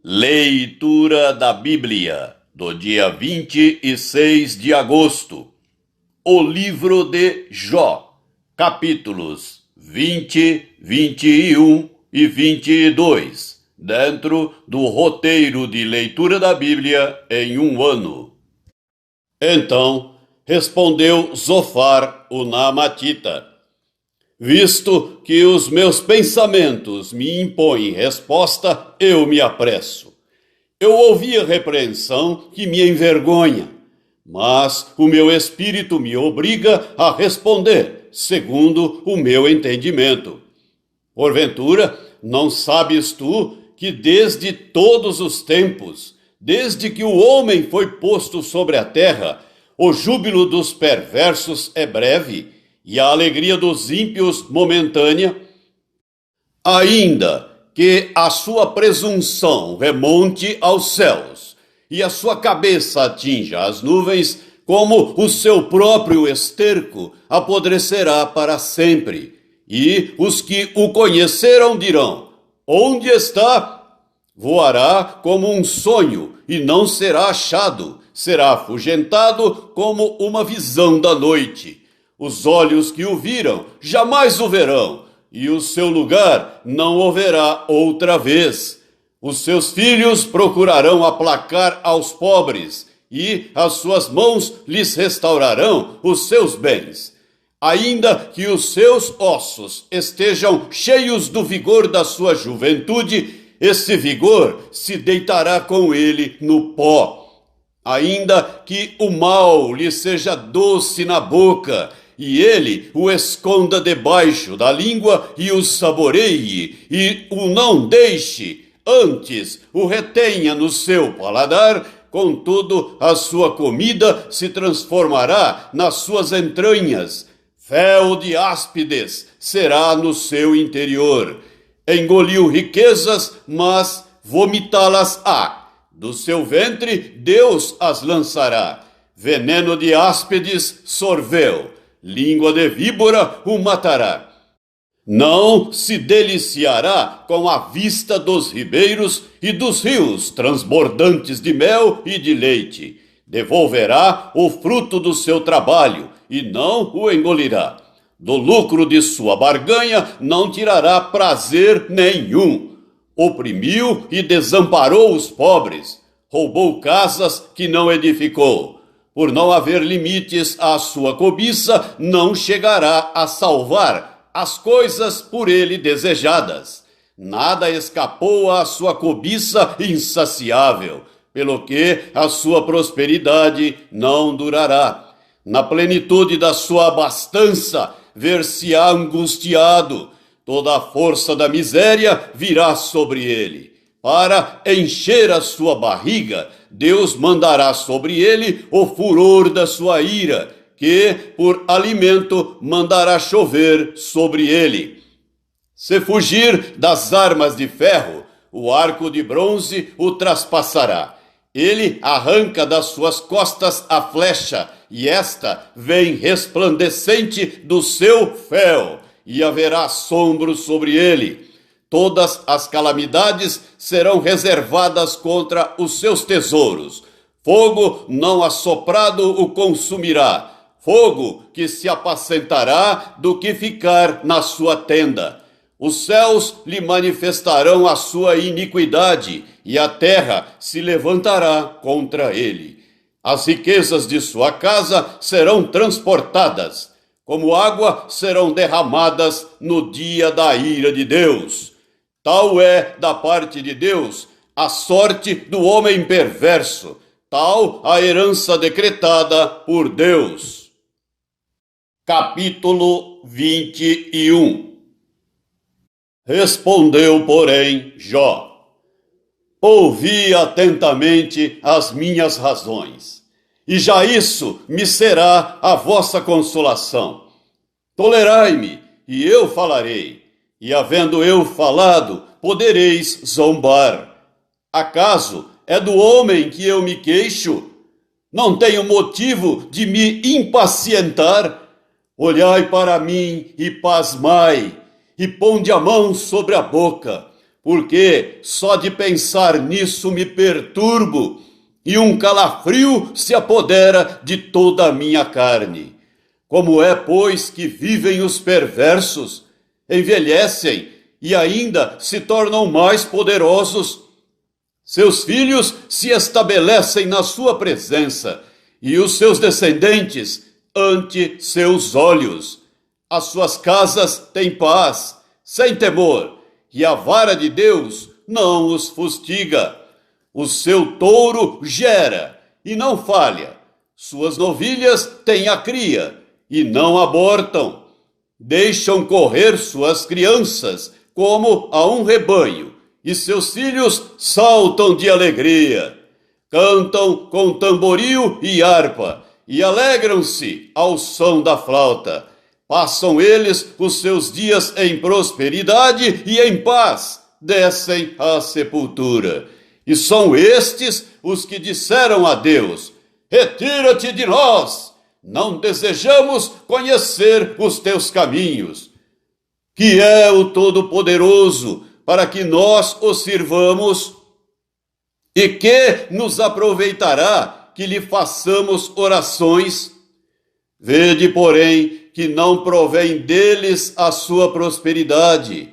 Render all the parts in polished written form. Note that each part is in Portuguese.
Leitura da Bíblia, do dia 26 de agosto. O livro de Jó, capítulos 20, 21 e 22, dentro do roteiro de leitura da Bíblia em um ano. Então respondeu Zofar, o Naamatita: visto que os meus pensamentos me impõem resposta, eu me apresso. Eu ouvi a repreensão que me envergonha, mas o meu espírito me obriga a responder, segundo o meu entendimento. Porventura, não sabes tu que desde todos os tempos, desde que o homem foi posto sobre a terra, o júbilo dos perversos é breve, e a alegria dos ímpios momentânea? Ainda que a sua presunção remonte aos céus, e a sua cabeça atinja as nuvens, como o seu próprio esterco apodrecerá para sempre. E os que o conheceram dirão: onde está? Voará como um sonho, e não será achado, será afugentado como uma visão da noite. Os olhos que o viram jamais o verão, e o seu lugar não o verá outra vez. Os seus filhos procurarão aplacar aos pobres, e as suas mãos lhes restaurarão os seus bens. Ainda que os seus ossos estejam cheios do vigor da sua juventude, esse vigor se deitará com ele no pó. Ainda que o mal lhe seja doce na boca, e ele o esconda debaixo da língua e o saboreie, e o não deixe, antes o retenha no seu paladar, contudo a sua comida se transformará nas suas entranhas. Fel de áspides será no seu interior. Engoliu riquezas, mas vomitá-las-á. Do seu ventre Deus as lançará. Veneno de áspides sorveu. Língua de víbora o matará. Não se deliciará com a vista dos ribeiros e dos rios transbordantes de mel e de leite. Devolverá o fruto do seu trabalho e não o engolirá. Do lucro de sua barganha não tirará prazer nenhum. Oprimiu e desamparou os pobres. Roubou casas que não edificou. Por não haver limites à sua cobiça, não chegará a salvar as coisas por ele desejadas. Nada escapou à sua cobiça insaciável, pelo que a sua prosperidade não durará. Na plenitude da sua abastança, ver-se-á angustiado. Toda a força da miséria virá sobre ele. Para encher a sua barriga, Deus mandará sobre ele o furor da sua ira, que por alimento mandará chover sobre ele. Se fugir das armas de ferro, o arco de bronze o traspassará. Ele arranca das suas costas a flecha, e esta vem resplandecente do seu fel, e haverá assombro sobre ele. Todas as calamidades serão reservadas contra os seus tesouros. Fogo não assoprado o consumirá. Fogo que se apacentará do que ficar na sua tenda. Os céus lhe manifestarão a sua iniquidade, e a terra se levantará contra ele. As riquezas de sua casa serão transportadas, como água serão derramadas no dia da ira de Deus. Tal é da parte de Deus a sorte do homem perverso, tal a herança decretada por Deus. Capítulo 21. Respondeu, porém, Jó: ouvi atentamente as minhas razões, e já isso me será a vossa consolação. Tolerai-me, e eu falarei. E havendo eu falado, podereis zombar. Acaso é do homem que eu me queixo? Não tenho motivo de me impacientar? Olhai para mim e pasmai, e ponde a mão sobre a boca, porque só de pensar nisso me perturbo, e um calafrio se apodera de toda a minha carne. Como é, pois, que vivem os perversos, envelhecem e ainda se tornam mais poderosos? Seus filhos se estabelecem na sua presença, e os seus descendentes ante seus olhos. As suas casas têm paz, sem temor, e a vara de Deus não os fustiga. O seu touro gera e não falha. Suas novilhas têm a cria e não abortam. Deixam correr suas crianças como a um rebanho, e seus filhos saltam de alegria. Cantam com tamboril e harpa, e alegram-se ao som da flauta. Passam eles os seus dias em prosperidade e em paz, descem à sepultura. E são estes os que disseram a Deus: retira-te de nós, não desejamos conhecer os teus caminhos. Que é o Todo-Poderoso, para que nós o sirvamos? E que nos aproveitará que lhe façamos orações? Vede, porém, que não provém deles a sua prosperidade.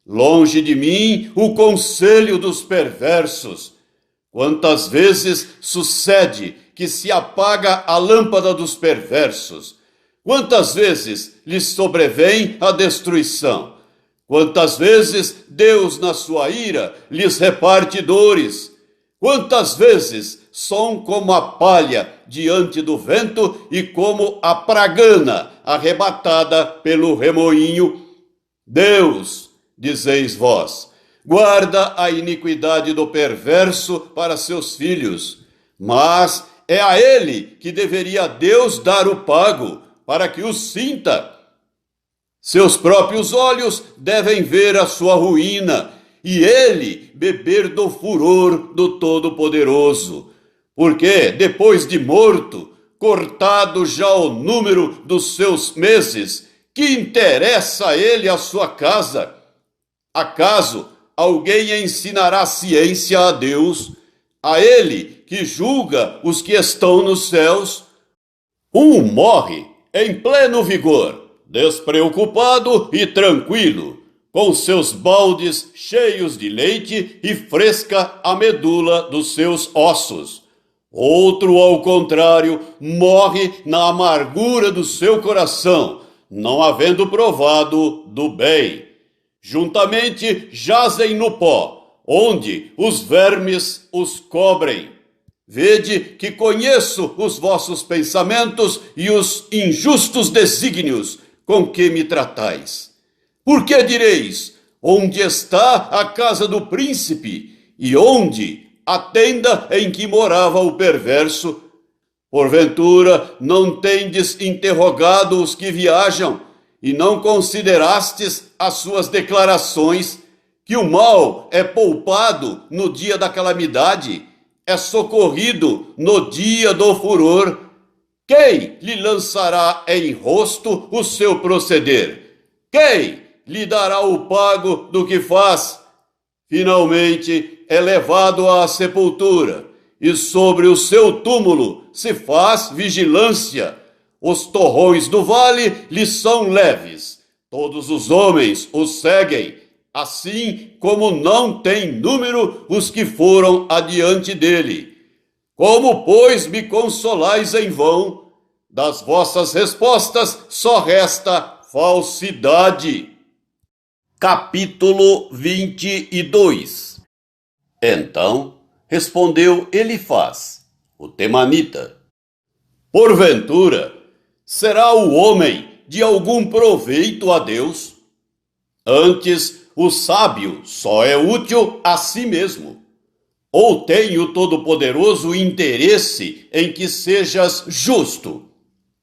Longe de mim o conselho dos perversos. Quantas vezes sucede que se apaga a lâmpada dos perversos? Quantas vezes lhes sobrevém a destruição? Quantas vezes Deus, na sua ira, lhes reparte dores? Quantas vezes são como a palha diante do vento e como a pragana arrebatada pelo remoinho? Deus, dizeis vós, guarda a iniquidade do perverso para seus filhos, mas é a ele que deveria Deus dar o pago, para que o sinta. Seus próprios olhos devem ver a sua ruína, e ele beber do furor do Todo-Poderoso. Porque, depois de morto, cortado já o número dos seus meses, que interessa a ele a sua casa? Acaso alguém ensinará ciência a Deus, a ele que julga os que estão nos céus? Um morre em pleno vigor, despreocupado e tranquilo, com seus baldes cheios de leite e fresca a medula dos seus ossos. Outro, ao contrário, morre na amargura do seu coração, não havendo provado do bem. Juntamente jazem no pó, onde os vermes os cobrem. Vede que conheço os vossos pensamentos e os injustos desígnios com que me tratais. Por que direis, onde está a casa do príncipe, e onde a tenda em que morava o perverso? Porventura não tendes interrogado os que viajam, e não considerastes as suas declarações, que o mal é poupado no dia da calamidade, é socorrido no dia do furor? Quem lhe lançará em rosto o seu proceder? Quem lhe dará o pago do que faz? Finalmente é levado à sepultura, e sobre o seu túmulo se faz vigilância. Os torrões do vale lhe são leves, todos os homens o seguem, assim como não tem número os que foram adiante dele. Como, pois, me consolais em vão? Das vossas respostas só resta falsidade. Capítulo 22. Então respondeu Elifaz, o temanita: porventura, será o homem de algum proveito a Deus? Antes, o sábio só é útil a si mesmo. Ou tem o Todo-Poderoso interesse em que sejas justo?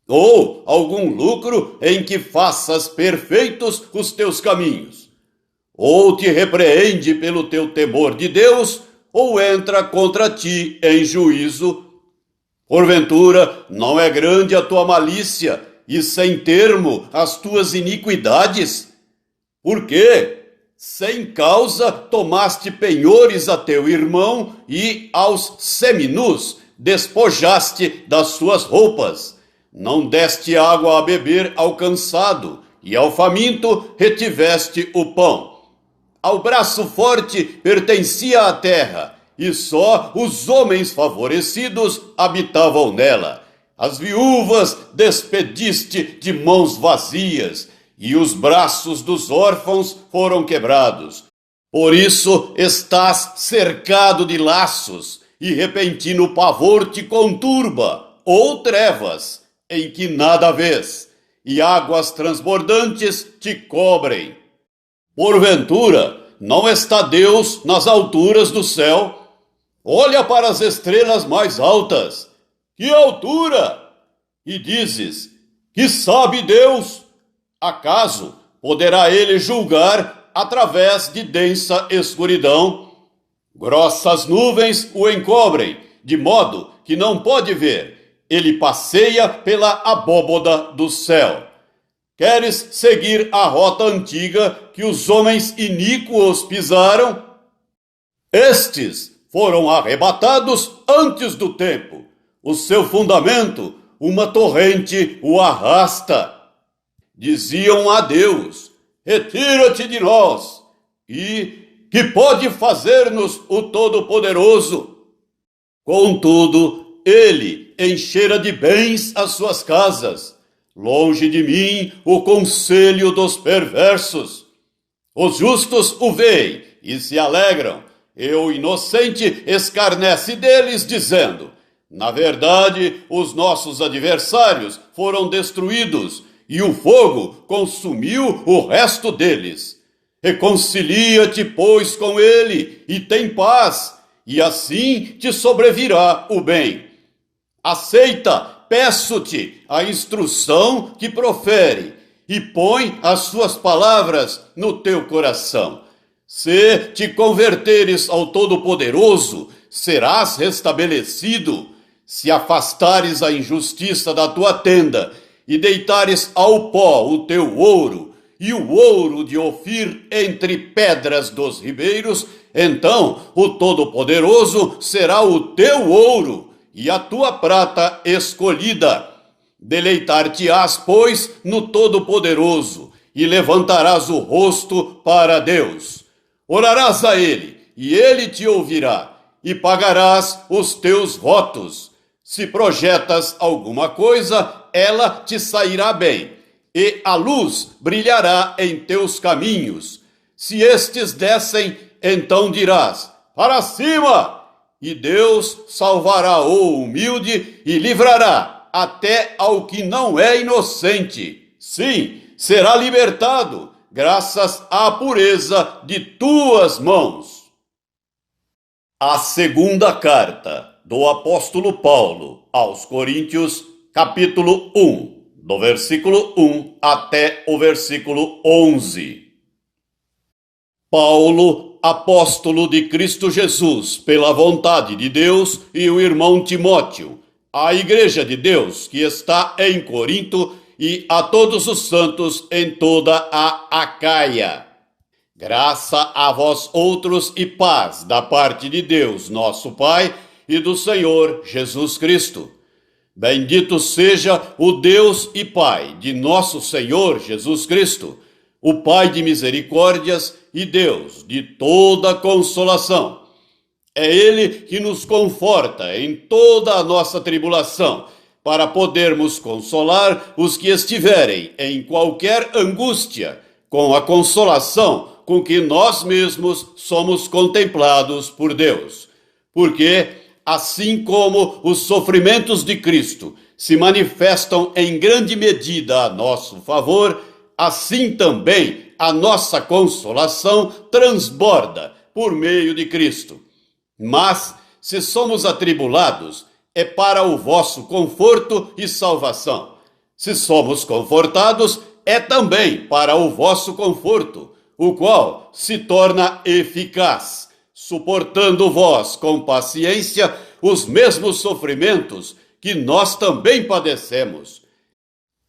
Ou algum lucro em que faças perfeitos os teus caminhos? Ou te repreende pelo teu temor de Deus, ou entra contra ti em juízo? Porventura, não é grande a tua malícia, e sem termo as tuas iniquidades? Por quê? Sem causa tomaste penhores a teu irmão e aos seminus despojaste das suas roupas. Não deste água a beber ao cansado, e ao faminto retiveste o pão. Ao braço forte pertencia a terra, e só os homens favorecidos habitavam nela. As viúvas despediste de mãos vazias, e os braços dos órfãos foram quebrados. Por isso estás cercado de laços, e repentino pavor te conturba, ou trevas, em que nada vês, e águas transbordantes te cobrem. Porventura, não está Deus nas alturas do céu? Olha para as estrelas mais altas. Que altura! E dizes, que sabe Deus? Acaso poderá ele julgar através de densa escuridão? Grossas nuvens o encobrem, de modo que não pode ver. Ele passeia pela abóboda do céu. Queres seguir a rota antiga que os homens iníquos pisaram? Estes foram arrebatados antes do tempo. O seu fundamento, uma torrente o arrasta. Diziam a Deus, retira-te de nós. E que pode fazer-nos o Todo-Poderoso? Contudo, ele enchera de bens as suas casas. Longe de mim o conselho dos perversos. Os justos o veem e se alegram. E o inocente escarnece deles, dizendo, na verdade, os nossos adversários foram destruídos, e o fogo consumiu o resto deles. Reconcilia-te, pois, com ele, e tem paz, e assim te sobrevirá o bem. Aceita, peço-te, a instrução que profere, e põe as suas palavras no teu coração. Se te converteres ao Todo-Poderoso, serás restabelecido. Se afastares a injustiça da tua tenda, e deitares ao pó o teu ouro, e o ouro de Ofir entre pedras dos ribeiros, então o Todo-Poderoso será o teu ouro, e a tua prata escolhida. Deleitar-te-ás, pois, no Todo-Poderoso, e levantarás o rosto para Deus. Orarás a ele, e ele te ouvirá, e pagarás os teus votos. Se projetas alguma coisa, ela te sairá bem, e a luz brilhará em teus caminhos. Se estes descem, então dirás, para cima! E Deus salvará o humilde e livrará até ao que não é inocente. Sim, será libertado, graças à pureza de tuas mãos. A segunda carta do apóstolo Paulo aos Coríntios, capítulo 1, do versículo 1 até o versículo 11. Paulo, apóstolo de Cristo Jesus, pela vontade de Deus, e o irmão Timóteo, à igreja de Deus que está em Corinto, e a todos os santos em toda a Acaia. Graça a vós outros e paz da parte de Deus, nosso Pai, e do Senhor Jesus Cristo. Bendito seja o Deus e Pai de nosso Senhor Jesus Cristo, o Pai de misericórdias e Deus de toda consolação. É Ele que nos conforta em toda a nossa tribulação, para podermos consolar os que estiverem em qualquer angústia, com a consolação com que nós mesmos somos contemplados por Deus. Porque, assim como os sofrimentos de Cristo se manifestam em grande medida a nosso favor, assim também a nossa consolação transborda por meio de Cristo. Mas, se somos atribulados, é para o vosso conforto e salvação. Se somos confortados, é também para o vosso conforto, o qual se torna eficaz, suportando vós com paciência os mesmos sofrimentos que nós também padecemos.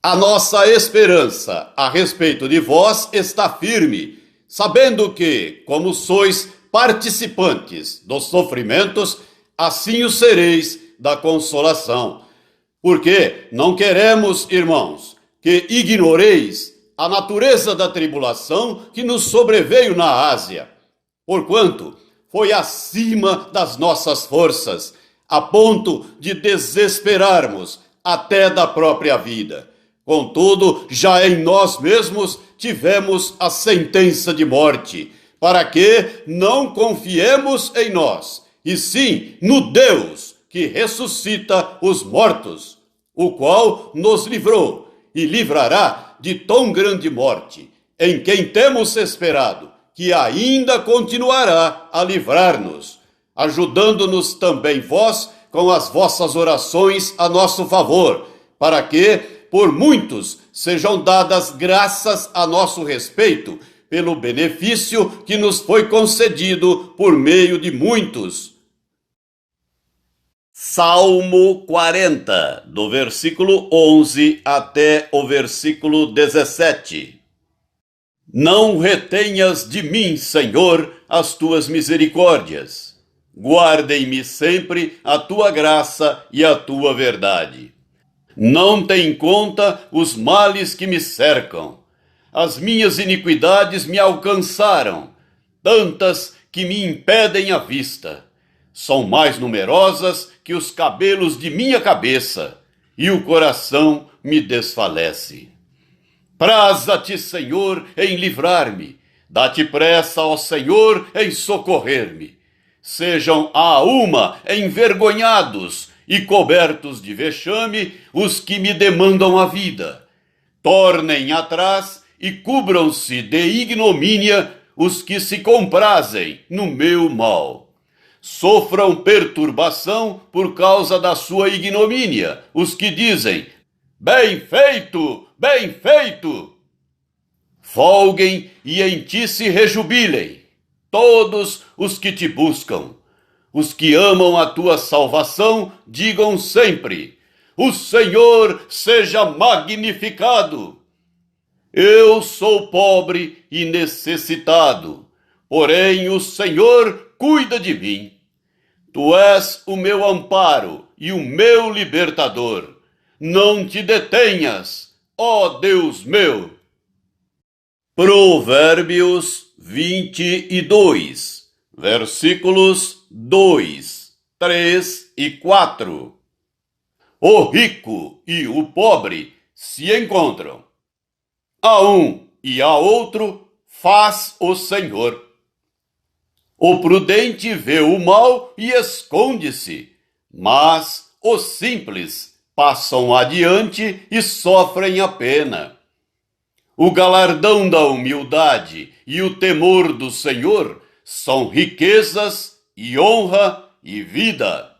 A nossa esperança a respeito de vós está firme, sabendo que, como sois participantes dos sofrimentos, assim o sereis da consolação. Porque não queremos, irmãos, que ignoreis a natureza da tribulação que nos sobreveio na Ásia, porquanto foi acima das nossas forças, a ponto de desesperarmos até da própria vida. Contudo, já em nós mesmos tivemos a sentença de morte, para que não confiemos em nós, e sim no Deus que ressuscita os mortos, o qual nos livrou e livrará de tão grande morte, em quem temos esperado, que ainda continuará a livrar-nos, ajudando-nos também vós com as vossas orações a nosso favor, para que, por muitos, sejam dadas graças a nosso respeito, pelo benefício que nos foi concedido por meio de muitos. Salmo 40, do versículo 11 até o versículo 17. Não retenhas de mim, Senhor, as tuas misericórdias. Guardem-me sempre a tua graça e a tua verdade. Não tem em conta os males que me cercam. As minhas iniquidades me alcançaram, tantas que me impedem a vista. São mais numerosas que os cabelos de minha cabeça, e o coração me desfalece. Praza-te, Senhor, em livrar-me. Dá-te pressa, ó Senhor, em socorrer-me. Sejam a uma envergonhados e cobertos de vexame os que me demandam a vida. Tornem atrás e cubram-se de ignomínia os que se comprazem no meu mal. Sofram perturbação por causa da sua ignomínia os que dizem: bem feito, bem feito! Folguem e em ti se rejubilem todos os que te buscam. Os que amam a tua salvação digam sempre: o Senhor seja magnificado. Eu sou pobre e necessitado, porém o Senhor cuida de mim. Tu és o meu amparo e o meu libertador. Não te detenhas, ó Deus meu. Provérbios 22, versículos 2, 3 e 4. O rico e o pobre se encontram. A um e a outro faz o Senhor. O prudente vê o mal e esconde-se, mas os simples passam adiante e sofrem a pena. O galardão da humildade e o temor do Senhor são riquezas e honra e vida.